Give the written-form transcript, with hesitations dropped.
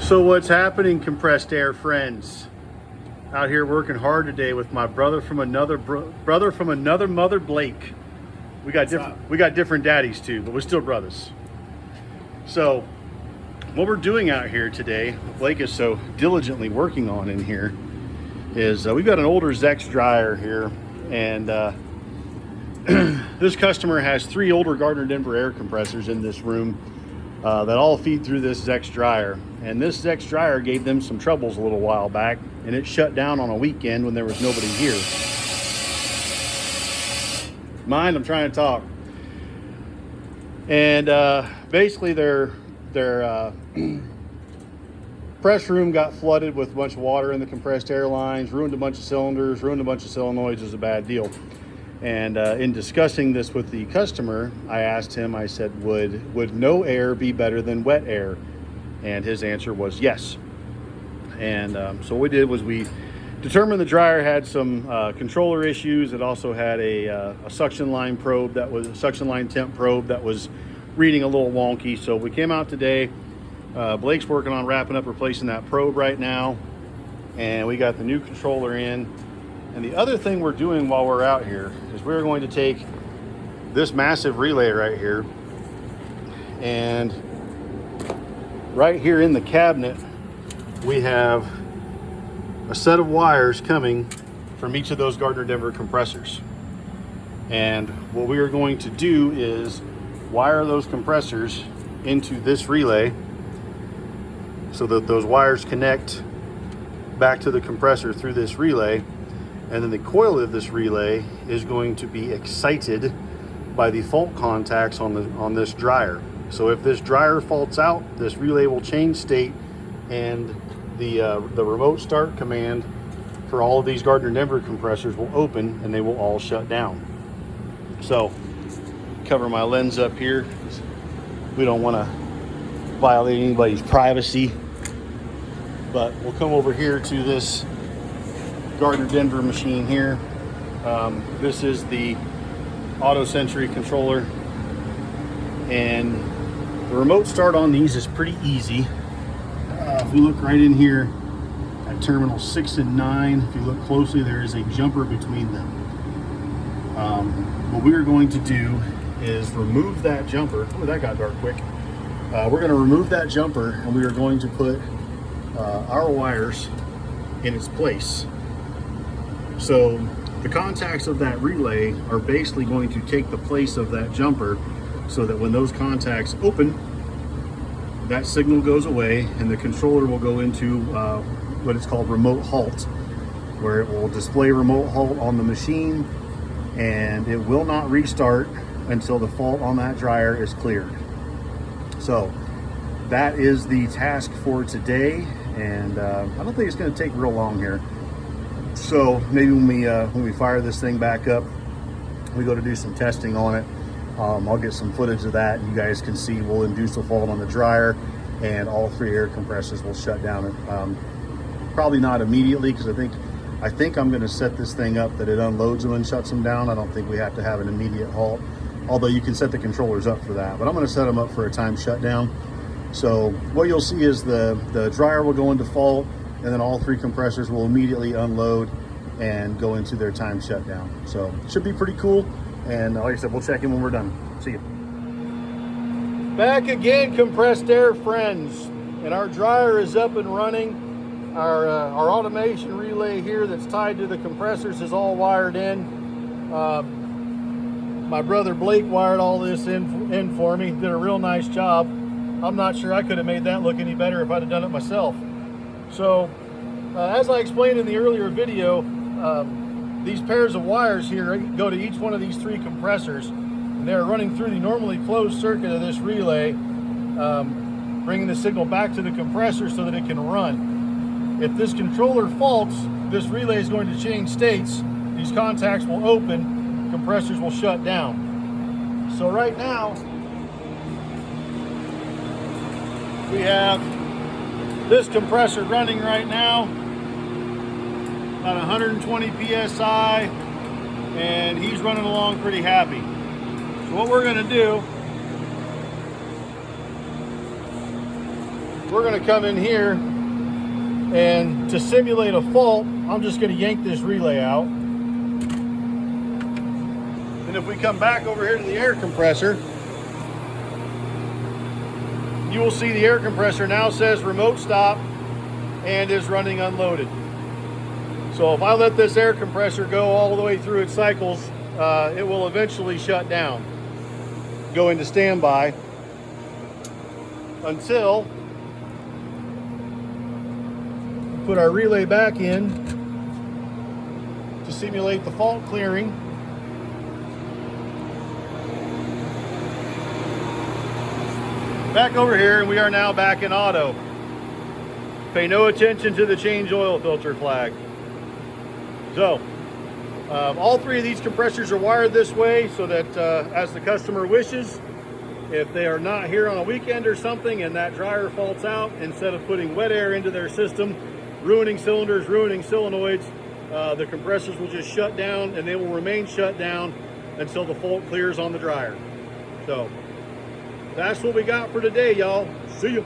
So what's happening, compressed air friends? Out here working hard today with my brother from another mother, Blake. We got different daddies too, but we're still brothers. So what we're doing out here today, what Blake is so diligently working on in here, is we've got an older Zex dryer here, and this customer has 3 older Gardner Denver air compressors in this room that all feed through this Zex dryer. And this Zex dryer gave them some troubles a little while back, and it shut down on a weekend when there was nobody here. Mind, I'm trying to talk. And basically their press room got flooded with a bunch of water in the compressed air lines, ruined a bunch of cylinders, ruined a bunch of solenoids. It was a bad deal. And in discussing this with the customer, I asked him, I said, would no air be better than wet air? And his answer was yes. And so what we did was we determined the dryer had some controller issues. It also had a suction line probe that was a suction line temp probe that was reading a little wonky. So we came out today. Blake's working on wrapping up replacing that probe right now, and we got the new controller in. And the other thing we're doing while we're out here is we're going to take this massive relay right here, and right here in the cabinet we have a set of wires coming from each of those Gardner Denver compressors. And what we are going to do is wire those compressors into this relay so that those wires connect back to the compressor through this relay. And then the coil of this relay is going to be excited by the fault contacts on this dryer. So if this dryer faults out, this relay will change state, and the remote start command for all of these Gardner Denver compressors will open, and they will all shut down. So cover my lens up here. We don't want to violate anybody's privacy, but we'll come over here to this Gardner Denver machine here. This is the auto sensory controller, and the remote start on these is pretty easy. If we look right in here at terminal 6 and 9, if you look closely, there is a jumper between them. What we are going to do is remove that jumper. Oh, that got dark quick. We're going to remove that jumper, and we are going to put our wires in its place. So the contacts of that relay are basically going to take the place of that jumper, so that when those contacts open, that signal goes away and the controller will go into what is called remote halt, where it will display remote halt on the machine, and it will not restart until the fault on that dryer is cleared. So that is the task for today, and I don't think it's going to take real long here. So maybe when we fire this thing back up, we go to do some testing on it. I'll get some footage of that, and you guys can see we'll induce a fault on the dryer, and all 3 air compressors will shut down. Probably not immediately, because I think I'm going to set this thing up that it unloads them and shuts them down. I don't think we have to have an immediate halt, although you can set the controllers up for that. But I'm going to set them up for a time shutdown. So what you'll see is the dryer will go into fault, and then all 3 compressors will immediately unload and go into their time shutdown. So it should be pretty cool. And like I said, we'll check in when we're done. See you. Back again, compressed air friends. And our dryer is up and running. Our automation relay here that's tied to the compressors is all wired in. My brother Blake wired all this in for me. Did a real nice job. I'm not sure I could have made that look any better if I'd have done it myself. So as I explained in the earlier video, these pairs of wires here go to each one of these 3 compressors, and they're running through the normally closed circuit of this relay, bringing the signal back to the compressor so that it can run. If this controller faults, this relay is going to change states. These contacts will open, compressors will shut down. So right now, we have this compressor running right now, about 120 PSI, and he's running along pretty happy. So what we're going to do we're going to come in here, and to simulate a fault, I'm just going to yank this relay out. And if we come back over here to the air compressor, you will see the air compressor now says remote stop and is running unloaded. So if I let this air compressor go all the way through its cycles, it will eventually shut down, go into standby, until we put our relay back in to simulate the fault clearing. Back over here, and we are now back in auto. Pay no attention to the change oil filter flag. So, all three of these compressors are wired this way so that as the customer wishes, if they are not here on a weekend or something and that dryer faults out, instead of putting wet air into their system, ruining cylinders, ruining solenoids, the compressors will just shut down, and they will remain shut down until the fault clears on the dryer. So, that's what we got for today, y'all. See you.